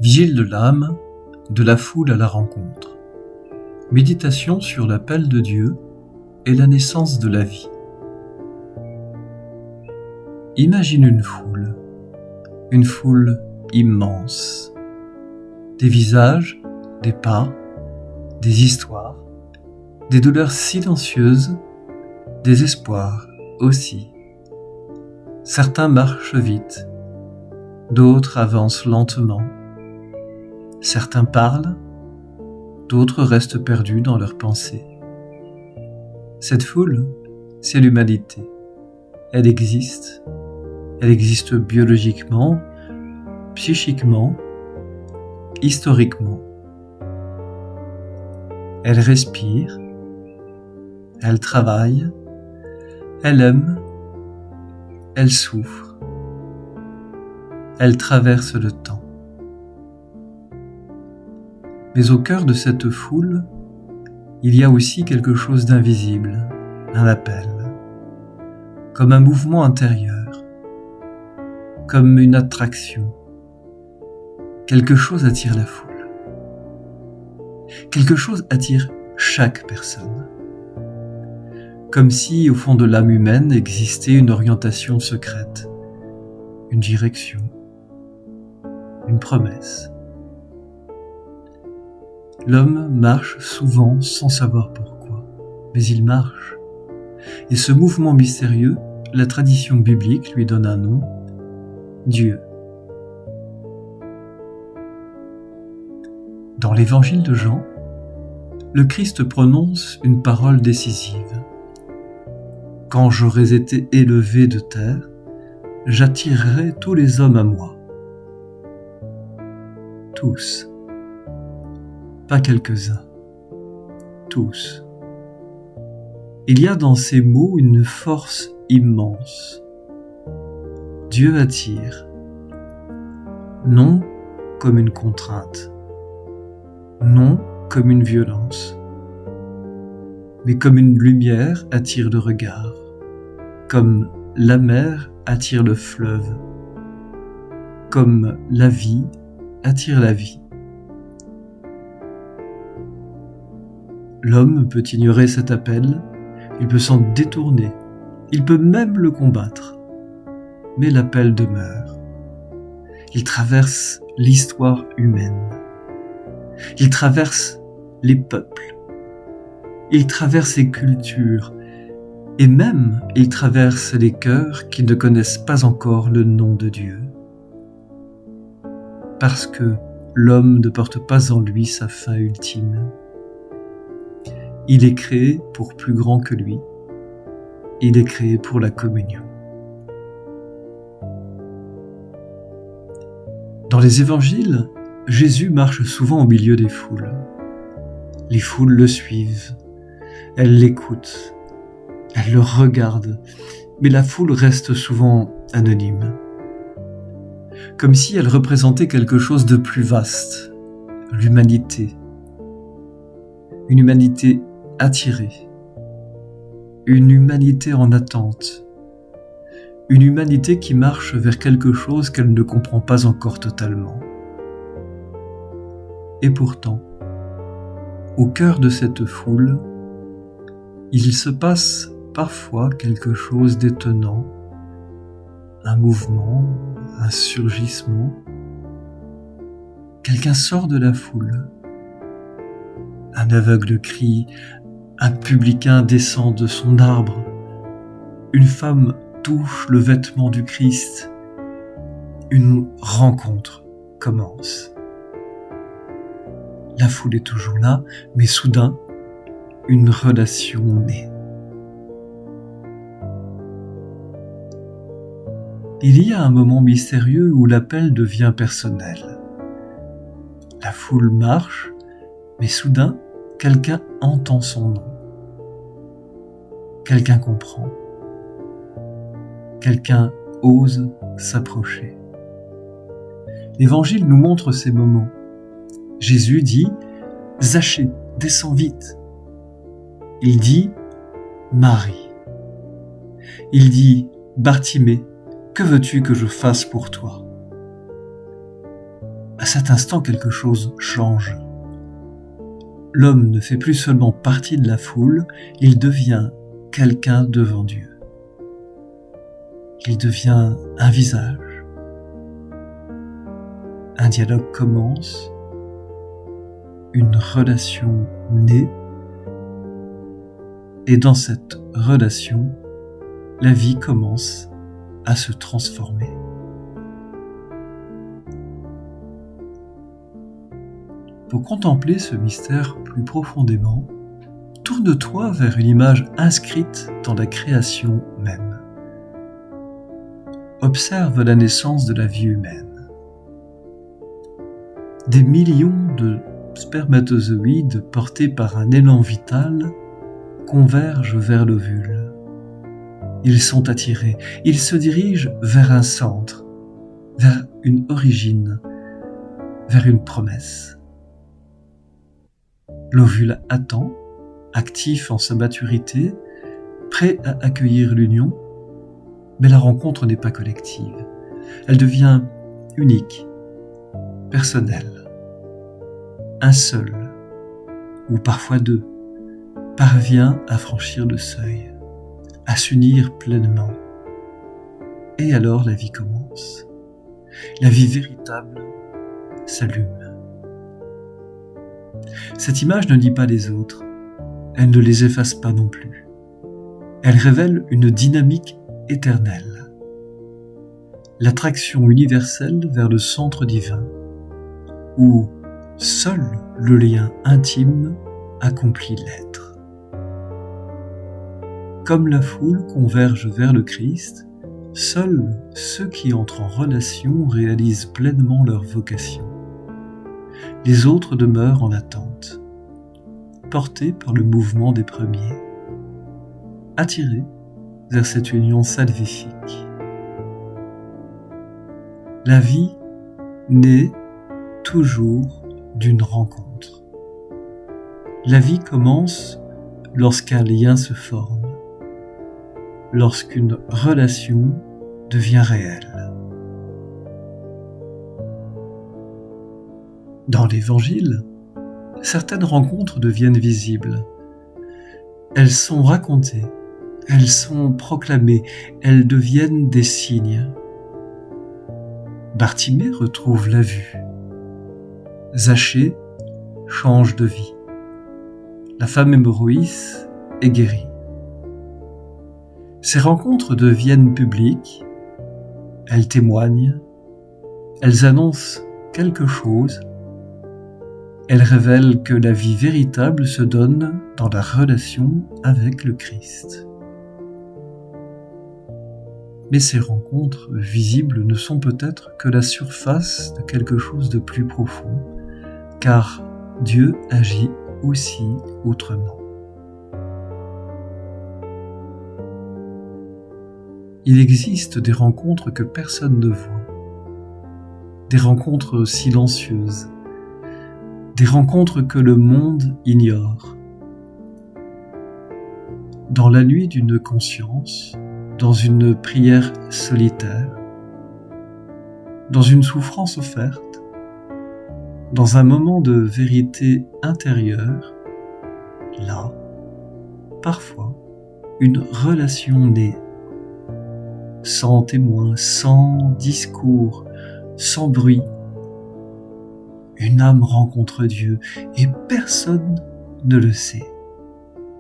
Vigile de l'âme, de la foule à la rencontre. Méditation sur l'appel de Dieu et la naissance de la vie. Imagine une foule immense. Des visages, des pas, des histoires, des douleurs silencieuses, des espoirs aussi. Certains marchent vite, d'autres avancent lentement. Certains parlent, d'autres restent perdus dans leurs pensées. Cette foule, c'est l'humanité. Elle existe biologiquement, psychiquement, historiquement. Elle respire, elle travaille, elle aime, elle souffre, elle traverse le temps. Mais au cœur de cette foule, il y a aussi quelque chose d'invisible, un appel, comme un mouvement intérieur, comme une attraction. Quelque chose attire la foule. Quelque chose attire chaque personne. Comme si, au fond de l'âme humaine, existait une orientation secrète, une direction, une promesse. L'homme marche souvent sans savoir pourquoi, mais il marche. Et ce mouvement mystérieux, la tradition biblique lui donne un nom, Dieu. Dans l'évangile de Jean, le Christ prononce une parole décisive. « Quand j'aurai été élevé de terre, j'attirerai tous les hommes à moi. » Tous. Pas quelques-uns, tous. Il y a dans ces mots une force immense. Dieu attire, non comme une contrainte, non comme une violence, mais comme une lumière attire le regard, comme la mer attire le fleuve, comme la vie attire la vie. L'homme peut ignorer cet appel, il peut s'en détourner, il peut même le combattre. Mais l'appel demeure. Il traverse l'histoire humaine. Il traverse les peuples. Il traverse les cultures. Et même il traverse les cœurs qui ne connaissent pas encore le nom de Dieu. Parce que l'homme ne porte pas en lui sa fin ultime. Il est créé pour plus grand que lui. Il est créé pour la communion. Dans les évangiles, Jésus marche souvent au milieu des foules. Les foules le suivent, elles l'écoutent, elles le regardent, mais la foule reste souvent anonyme. Comme si elle représentait quelque chose de plus vaste, l'humanité. Une humanité attirée, une humanité en attente, une humanité qui marche vers quelque chose qu'elle ne comprend pas encore totalement. Et pourtant, au cœur de cette foule, il se passe parfois quelque chose d'étonnant, un mouvement, un surgissement. Quelqu'un sort de la foule. Un aveugle crie, un publicain descend de son arbre, une femme touche le vêtement du Christ, une rencontre commence. La foule est toujours là, mais soudain, une relation naît. Il y a un moment mystérieux où l'appel devient personnel. La foule marche, mais soudain, quelqu'un entend son nom. Quelqu'un comprend. Quelqu'un ose s'approcher. L'Évangile nous montre ces moments. Jésus dit « Zachée, descends vite ». Il dit « Marie ». Il dit « Bartimée, que veux-tu que je fasse pour toi ?» À cet instant, quelque chose change. L'homme ne fait plus seulement partie de la foule, il devient quelqu'un devant Dieu. Il devient un visage. Un dialogue commence, une relation naît, et dans cette relation, la vie commence à se transformer. Pour contempler ce mystère plus profondément, tourne-toi vers une image inscrite dans la création même. Observe la naissance de la vie humaine. Des millions de spermatozoïdes portés par un élan vital convergent vers l'ovule. Ils sont attirés, ils se dirigent vers un centre, vers une origine, vers une promesse. L'ovule attend, actif en sa maturité, prêt à accueillir l'union, mais la rencontre n'est pas collective. Elle devient unique, personnelle. Un seul, ou parfois deux, parvient à franchir le seuil, à s'unir pleinement. Et alors la vie commence. La vie véritable s'allume. Cette image ne dit pas les autres, elle ne les efface pas non plus. Elle révèle une dynamique éternelle. L'attraction universelle vers le centre divin, où seul le lien intime accomplit l'être. Comme la foule converge vers le Christ, seuls ceux qui entrent en relation réalisent pleinement leur vocation. Les autres demeurent en attente, portés par le mouvement des premiers, attirés vers cette union salvifique. La vie naît toujours d'une rencontre. La vie commence lorsqu'un lien se forme, lorsqu'une relation devient réelle. Dans l'Évangile, certaines rencontres deviennent visibles. Elles sont racontées, elles sont proclamées, elles deviennent des signes. Bartimée retrouve la vue. Zachée change de vie. La femme hémorroïs est guérie. Ces rencontres deviennent publiques, elles témoignent, elles annoncent quelque chose, elles révèlent que la vie véritable se donne dans la relation avec le Christ. Mais ces rencontres visibles ne sont peut-être que la surface de quelque chose de plus profond, car Dieu agit aussi autrement. Il existe des rencontres que personne ne voit, des rencontres silencieuses, des rencontres que le monde ignore. Dans la nuit d'une conscience, dans une prière solitaire, dans une souffrance offerte, dans un moment de vérité intérieure, là, parfois, une relation naît, sans témoin, sans discours, sans bruit. Une âme rencontre Dieu et personne ne le sait.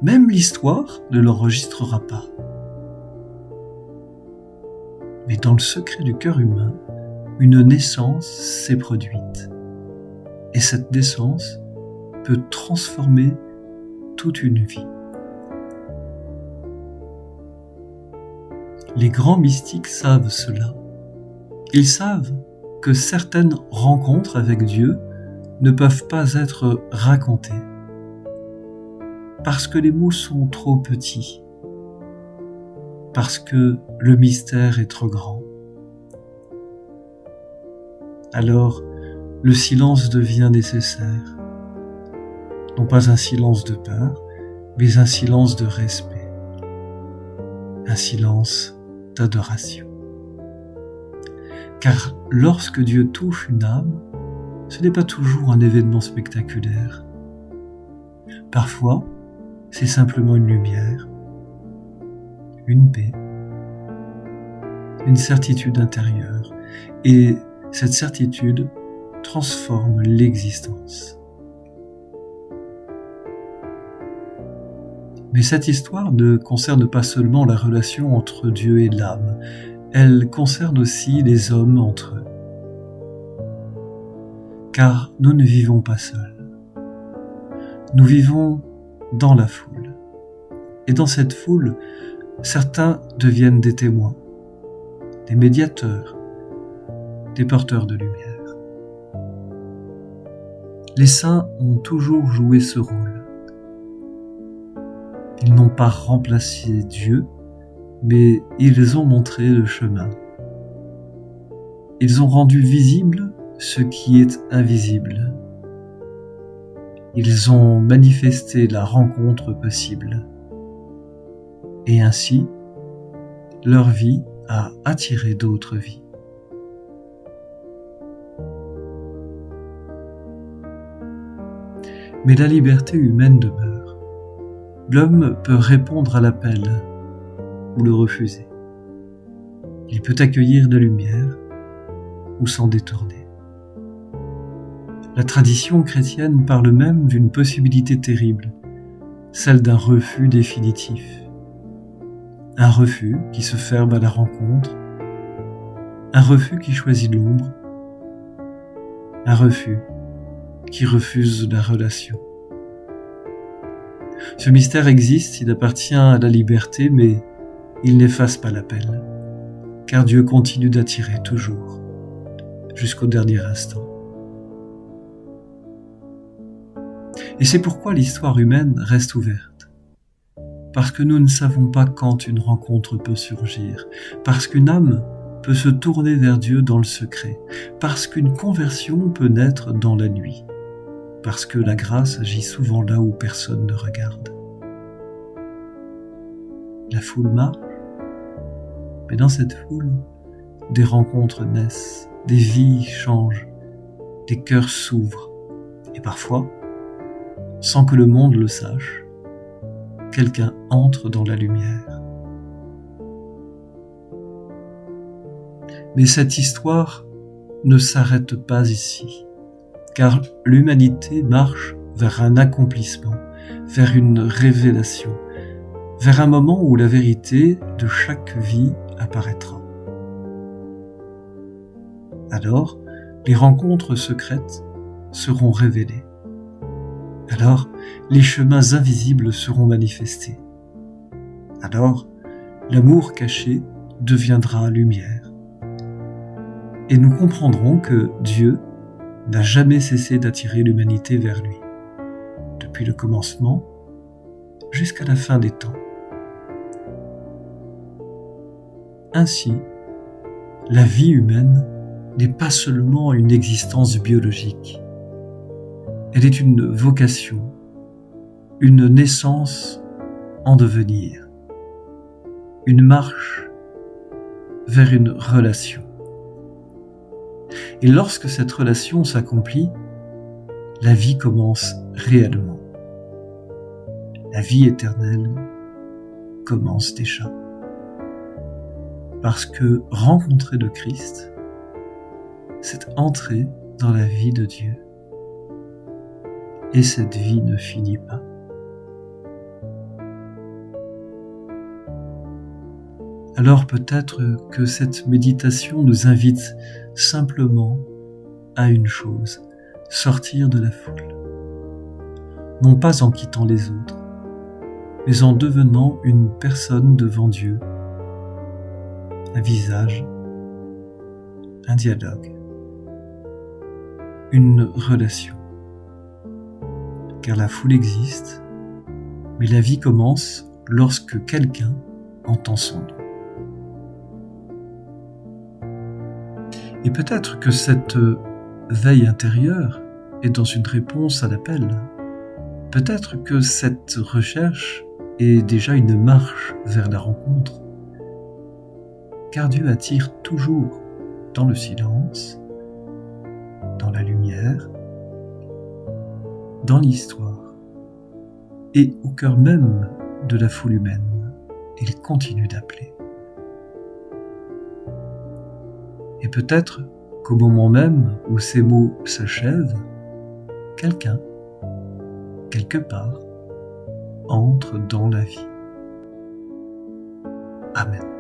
Même l'histoire ne l'enregistrera pas. Mais dans le secret du cœur humain, une naissance s'est produite. Et cette naissance peut transformer toute une vie. Les grands mystiques savent cela. Ils savent que certaines rencontres avec Dieu ne peuvent pas être racontées parce que les mots sont trop petits, parce que le mystère est trop grand. Alors, le silence devient nécessaire, non pas un silence de peur, mais un silence de respect, un silence d'adoration. Car lorsque Dieu touche une âme, ce n'est pas toujours un événement spectaculaire. Parfois, c'est simplement une lumière, une paix, une certitude intérieure, et cette certitude transforme l'existence. Mais cette histoire ne concerne pas seulement la relation entre Dieu et l'âme, elle concerne aussi les hommes entre eux. Car nous ne vivons pas seuls. Nous vivons dans la foule. Et dans cette foule, certains deviennent des témoins, des médiateurs, des porteurs de lumière. Les saints ont toujours joué ce rôle. Ils n'ont pas remplacé Dieu, mais ils ont montré le chemin. Ils ont rendu visible ce qui est invisible. Ils ont manifesté la rencontre possible. Et ainsi, leur vie a attiré d'autres vies. Mais la liberté humaine demeure. L'homme peut répondre à l'appel ou le refuser. Il peut accueillir de lumière ou s'en détourner. La tradition chrétienne parle même d'une possibilité terrible, celle d'un refus définitif. Un refus qui se ferme à la rencontre, un refus qui choisit l'ombre, un refus qui refuse la relation. Ce mystère existe, il appartient à la liberté, mais il n'efface pas l'appel, car Dieu continue d'attirer toujours, jusqu'au dernier instant. Et c'est pourquoi l'histoire humaine reste ouverte. Parce que nous ne savons pas quand une rencontre peut surgir, parce qu'une âme peut se tourner vers Dieu dans le secret, parce qu'une conversion peut naître dans la nuit, parce que la grâce agit souvent là où personne ne regarde. La foule marche, mais dans cette foule, des rencontres naissent, des vies changent, des cœurs s'ouvrent, et parfois, sans que le monde le sache, quelqu'un entre dans la lumière. Mais cette histoire ne s'arrête pas ici, car l'humanité marche vers un accomplissement, vers une révélation, vers un moment où la vérité de chaque vie apparaîtra. Alors, les rencontres secrètes seront révélées. Alors, les chemins invisibles seront manifestés. Alors, l'amour caché deviendra lumière. Et nous comprendrons que Dieu n'a jamais cessé d'attirer l'humanité vers lui, depuis le commencement jusqu'à la fin des temps. Ainsi, la vie humaine n'est pas seulement une existence biologique. Elle est une vocation, une naissance en devenir, une marche vers une relation. Et lorsque cette relation s'accomplit, la vie commence réellement. La vie éternelle commence déjà. Parce que rencontrer le Christ, c'est entrer dans la vie de Dieu. Et cette vie ne finit pas. Alors peut-être que cette méditation nous invite simplement à une chose, sortir de la foule. Non pas en quittant les autres, mais en devenant une personne devant Dieu, un visage, un dialogue, une relation. Car la foule existe, mais la vie commence lorsque quelqu'un entend son nom. Et peut-être que cette veille intérieure est dans une réponse à l'appel. Peut-être que cette recherche est déjà une marche vers la rencontre. Car Dieu attire toujours dans le silence dans la lumière, dans l'histoire, et au cœur même de la foule humaine, il continue d'appeler. Et peut-être qu'au moment même où ces mots s'achèvent, quelqu'un, quelque part, entre dans la vie. Amen.